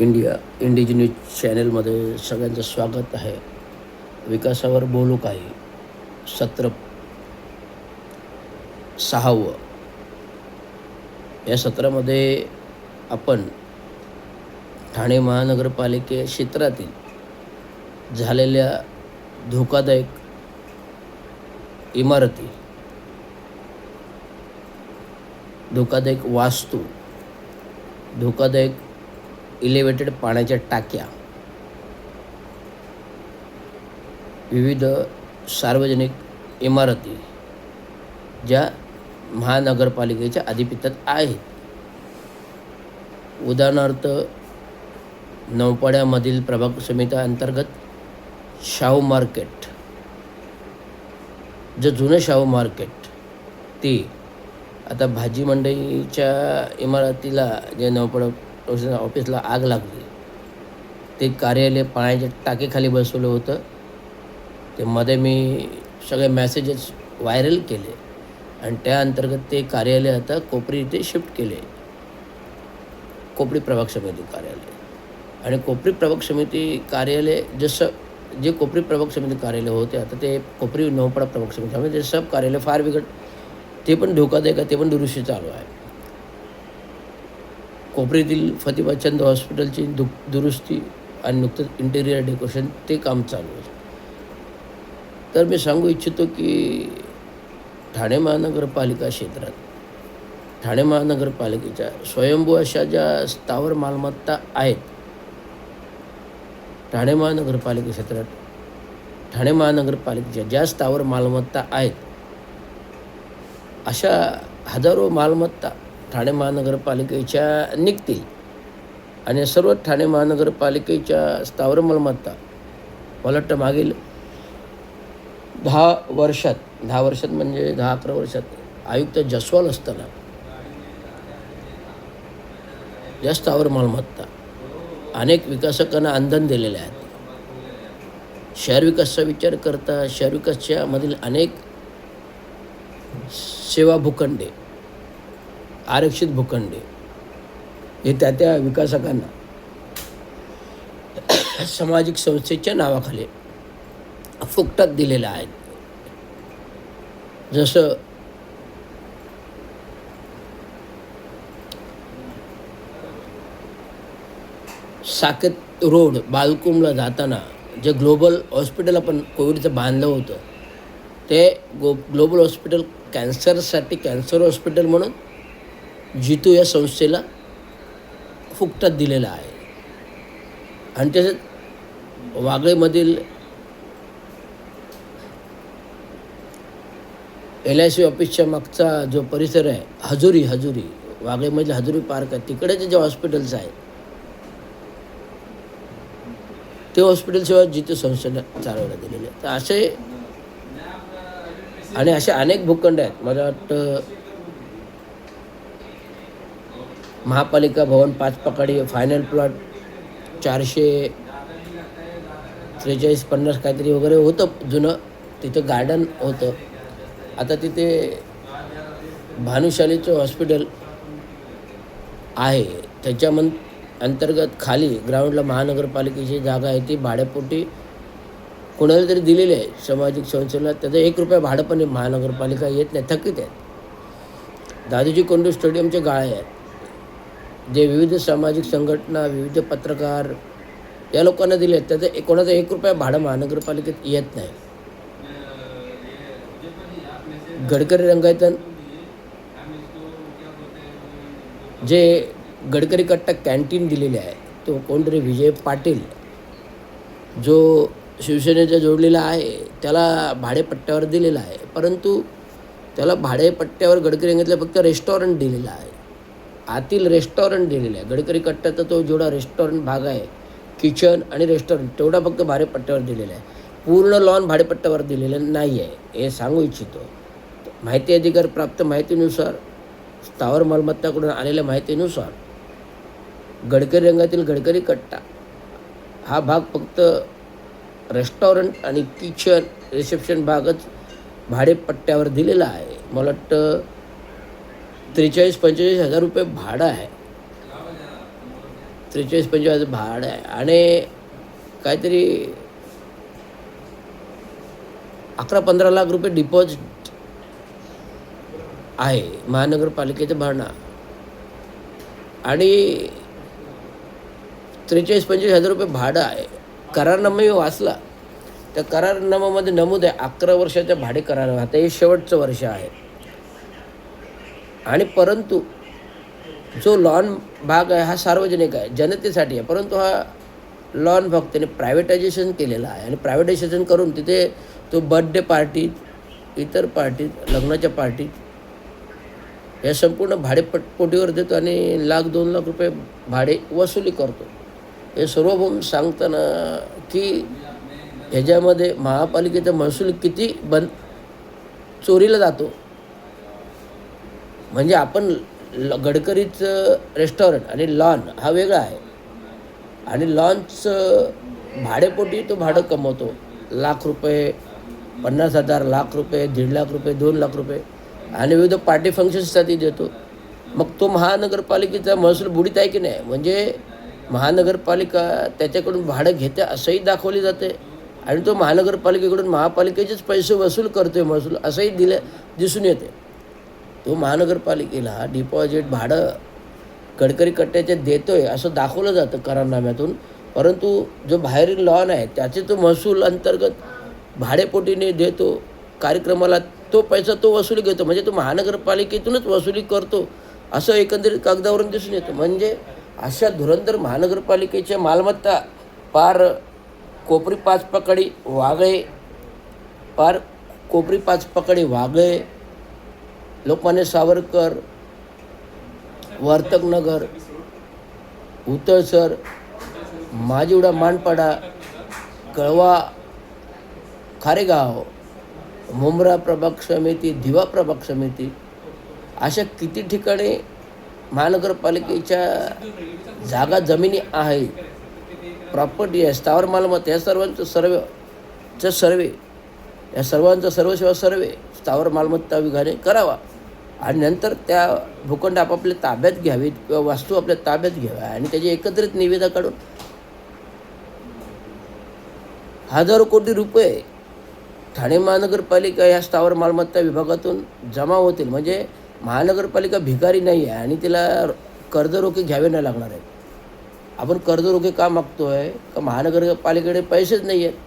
इंडिजी news चॅनलमध्ये सगळ्यांचं स्वागत आहे. विकासावर बोलू काही सत्र 6वं. या सत्रामध्ये आपण ठाणे महानगरपालिके क्षेत्रातील झालेल्या धोकादायक इमारती, धोकादायक वास्तू, धोकादायक इलेव्हेटेड पाण्याच्या टाक्या, विविध सार्वजनिक इमारती ज्या महानगरपालिकेच्या अधिपत्यात आहेत. उदाहरणार्थ नौपाड्यामधील प्रभाग समिती अंतर्गत शाहू मार्केट, जे जुनं शाहू मार्केट ते आता भाजी मंडईच्या इमारतीला जे नौपाडा ऑफिसला आग लागली, ते कार्यालय पाण्याच्या टाकीखाली बसवलं होतं. ते मध्ये मी सगळे मेसेजेस व्हायरल केले आणि त्या अंतर्गत ते कार्यालय आता कोपरी इथे शिफ्ट केले, कोपरी प्रभाग समिती कार्यालय. आणि कोपरी प्रभाग समिती कार्यालय जे कोपरी प्रभाग समिती कार्यालय होते, आता ते कोपरी नौपाडा प्रभाग समिती, त्यामुळे ते सब कार्यालय फार बिकट, ते पण धोकादायक आहे, ते पण दुरुस्ती चालू आहे. कोपरीतील फतिबाचंद हॉस्पिटलची दुरुस्ती आणि नुकतंच इंटेरियर डेकोरेशन ते काम चालू आहे. तर मी सांगू इच्छितो की ठाणे महानगरपालिका क्षेत्रात, ठाणे महानगरपालिकेच्या स्वयंभू अशा ज्या स्थावर मालमत्ता आहेत, ठाणे महानगरपालिका क्षेत्रात ठाणे महानगरपालिकेच्या ज्या स्थावर मालमत्ता आहेत, अशा हजारो मालमत्ता ठाणे महानगरपालिकेच्या निघतील. आणि सर्व ठाणे महानगरपालिकेच्या स्थावर मालमत्ता मला वाटतं मागील 10 वर्षात म्हणजे 10-11 वर्षात आयुक्त जसवाल असताना या स्थावर मालमत्ता अनेक विकासकांना अंधन दिलेले आहेत. शहर विकासाचा विचार करता शहर विकासाच्या मधील अनेक सेवा भूखंडे, आरक्षित भूखंडे हे त्या विकासकांना सामाजिक संस्थेच्या नावाखाली फुकटात दिलेलं आहेत. जसं साकेत रोड बालकुमला जाताना जे ग्लोबल हॉस्पिटल आपण कोविडचं बांधलं होतं, ते ग्लोबल हॉस्पिटल कॅन्सरसाठी कॅन्सर हॉस्पिटल म्हणून जितू या संस्थेला फुकटात दिलेलं आहे. आणि त्याच्यात वागळेमधील LIC ऑफिसच्या मागचा जो परिसर आहे, हजुरी वागळेमधील हजुरी पार्क आहे, तिकडेचे जे हॉस्पिटल्स आहेत, ते हॉस्पिटल सेवा जितू संस्थेला चालवल्या दिलेले आहेत. तर असे अनेक भूखंड आहेत. मला वाटतं महापालिका भवन 5 पकाडी फायनल प्लॉट 443-50 काहीतरी वगैरे होतं जुनं, तिथं गार्डन होतं. आता तिथे भानुशालीचं हॉस्पिटल आहे, त्याच्या अंतर्गत खाली ग्राउंडला महानगरपालिकेची जागा आहे, ती भाड्यापोटी कोणाला तरी दिलेली आहे सामाजिक संस्थेला. त्याचं 1 रुपया भाडं पण महानगरपालिका येत नाही, थकीत आहेत. दादोजी कोंडू स्टेडियमचे गाळे आहेत, जे विविध सामाजिक संघटना, विविध पत्रकार या लोकांना दिले आहेत, त्याचं कोणाचं 1 रुपया भाडं महानगरपालिकेत येत नाही. गडकरी रंगायतन जे गडकरी कट्टा कॅन्टीन दिलेले आहे, तो कोणतरी विजय पाटील जो शिवसेनेचा जोडलेला आहे, त्याला भाडेपट्ट्यावर दिलेला आहे. परंतु त्याला भाडेपट्ट्यावर गडकरी रंगातलं फक्त रेस्टॉरंट दिलेलं आहे, आतील रेस्टॉरंट दिलेलं आहे. गडकरी कट्ट्याचा तो जेवढा रेस्टॉरंट भाग आहे, किचन आणि रेस्टॉरंट, तेवढा फक्त भाडेपट्ट्यावर दिलेला आहे. पूर्ण लॉन भाडेपट्ट्यावर दिलेलं नाही आहे, हे सांगू इच्छितो. माहिती अधिकार प्राप्त माहितीनुसार, स्थावर मालमत्ताकडून आलेल्या माहितीनुसार गडकरी रंगातील गडकरी कट्टा हा भाग फक्त रेस्टॉरंट आणि किचन रिसेप्शन भागच भाडेपट्ट्यावर दिलेला आहे. मला वाटतं 43-45 हजार रुपये भाडं आहे. 43-45 भाडं आहे आणि काहीतरी 11-15 लाख रुपये डिपॉझिट आहे महानगरपालिकेचं भरणा आणि 43-45 हजार रुपये भाडं आहे. करारनामा मी वाचला, त्या करारनाम्यामध्ये नमूद आहे 11 वर्षाच्या भाडे करार. आता हे शेवटचं वर्ष आहे आणि परंतु जो लॉन भाग आहे हा सार्वजनिक आहे, जनतेसाठी आहे, परंतु हा लॉन भाग त्याने प्रायव्हेटायझेशन केलेला आहे आणि प्रायव्हेटायझेशन करून तिथे तो बर्थडे पार्टीत, इतर पार्टीत, लग्नाच्या पार्टीत या संपूर्ण भाडेपोटीवर देतो आणि 1-2 लाख रुपये भाडे वसुली करतो. हे सर्वभूम सांगताना की ह्याच्यामध्ये महापालिकेचा महसूल किती चोरीला जातो. म्हणजे आपण गडकरीचं रेस्टॉरंट आणि लॉन हा वेगळा आहे आणि लॉनचं भाडेपोटी तो भाडं कमवतो. लाख रुपये, 50,000, लाख रुपये, 1.5 लाख रुपये, 2 लाख रुपये आणि विविध पार्टी फंक्शन्ससाठी देतो. मग तो महानगरपालिकेचा महसूल बुडीत आहे की नाही, म्हणजे महानगरपालिका त्याच्याकडून भाडं घेते असंही दाखवले जाते आणि तो महानगरपालिकेकडून महापालिकेचेच पैसे वसूल करतो आहे महसूल असंही दिसून येते. तो महानगरपालिकेला डिपॉझिट भाडं गडकरी कट्ट्याचे देतो आहे असं दाखवलं जातं करारनाम्यातून, परंतु जो बाहेरील लॉन आहे त्याचे तो महसूल अंतर्गत भाडेपोटीने देतो कार्यक्रमाला, तो पैसा तो वसुली घेतो. म्हणजे तो महानगरपालिकेतूनच वसुली करतो असं एकंदरीत कागदावरून दिसून येतं. म्हणजे अशा धुरंधर महानगरपालिकेच्या मालमत्ता पार कोपरी पाच पकडी वागळे, लोकमान्य सावरकर, वर्तकनगर, उतळसर, माजिवडा, मानपाडा, कळवा, खारेगाव, मुंब्रा प्रभाग समिती, दिवा प्रभाग समिती अशा किती ठिकाणी महानगरपालिकेच्या जागा जमिनी आहेत, प्रॉपर्टी आहे, स्थावर मालमत्ता, या सर्वांचं सर्वे या सर्वांचा सर्वसेवा सर्वे स्थावर मालमत्ता विभागाने करावा आणि नंतर त्या भूखंड आपापल्या ताब्यात घ्यावीत किंवा वास्तू आपल्या ताब्यात घ्याव्या आणि त्याची एकत्रित निविदा काढून हजारो कोटी रुपये ठाणे महानगरपालिका ह्या स्थावर मालमत्ता विभागातून जमा होतील. म्हणजे महानगरपालिका भिकारी नाही आहे आणि तिला कर्जरोखे घ्यावे नाही लागणार आहेत. आपण कर्जरोखे का मागतो आहे का महानगरपालिकेकडे पैसेच नाही आहेत,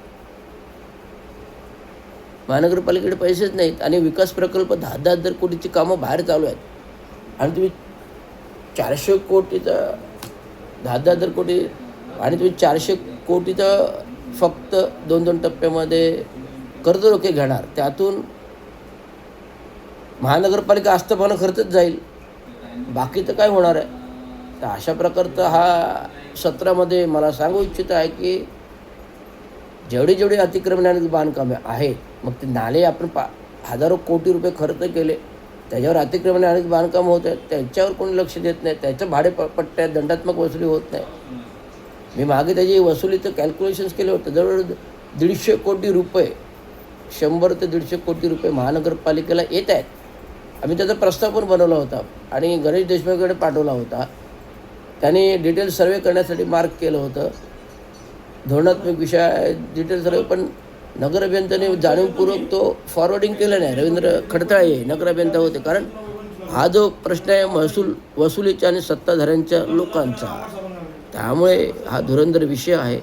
महानगरपालिकेकडे पैसेच नाहीत आणि विकास प्रकल्प 10,000 कोटीची कामं बाहेर चालू आहेत आणि तुम्ही 400 कोटीचा 10,000 कोटी आणि तुम्ही 400 कोटीचं फक्त 2-2 टप्प्यामध्ये कर्जरोखे घेणार, त्यातून महानगरपालिका आस्थापना खर्चच जाईल, बाकी तर काय होणार आहे. तर अशा प्रकारचा हा सत्रामध्ये मला सांगू इच्छित आहे की जेवढे अतिक्रमणे आणि बांधकामे आहेत, मग ते नाले आपण हजारो कोटी रुपये खर्च केले, त्याच्यावर अतिक्रमणे आणि बांधकाम होत आहेत, त्याच्यावर कोणी लक्ष देत नाही, त्याचं भाडेपट्ट्या दंडात्मक वसुली होत नाही. मी मागे त्याची वसुलीचं कॅल्क्युलेशन्स केलं होतं, जवळजवळ 150 कोटी रुपये, 100 ते 150 कोटी रुपये महानगरपालिकेला येत आहेत. आम्ही त्याचा प्रस्ताव पण बनवला होता आणि गणेश देशमुखकडे पाठवला होता. त्याने डिटेल सर्वे करण्यासाठी मार्क केलं होतं, धोरणात्मक विषय डिटेल सर्वे, पण नगर अभियंत्याने जाणीवपूर्वक तो फॉरवर्डिंग केलं नाही. रवींद्र खडताळे नगर अभियंता होते, कारण हा जो प्रश्न आहे वसुलीचा आणि सत्ताधाऱ्यांच्या लोकांचा, त्यामुळे हा धुरंधर विषय आहे.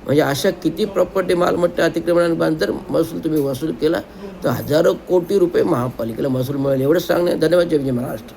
म्हणजे अशा किती प्रॉपर्टी मालमत्ता अतिक्रमणांबाबत जर महसूल तुम्ही वसूल केला तर हजारो कोटी रुपये महापालिकेला महसूल मिळेल. एवढंच सांगणे. धन्यवाद. जय महाराष्ट्र.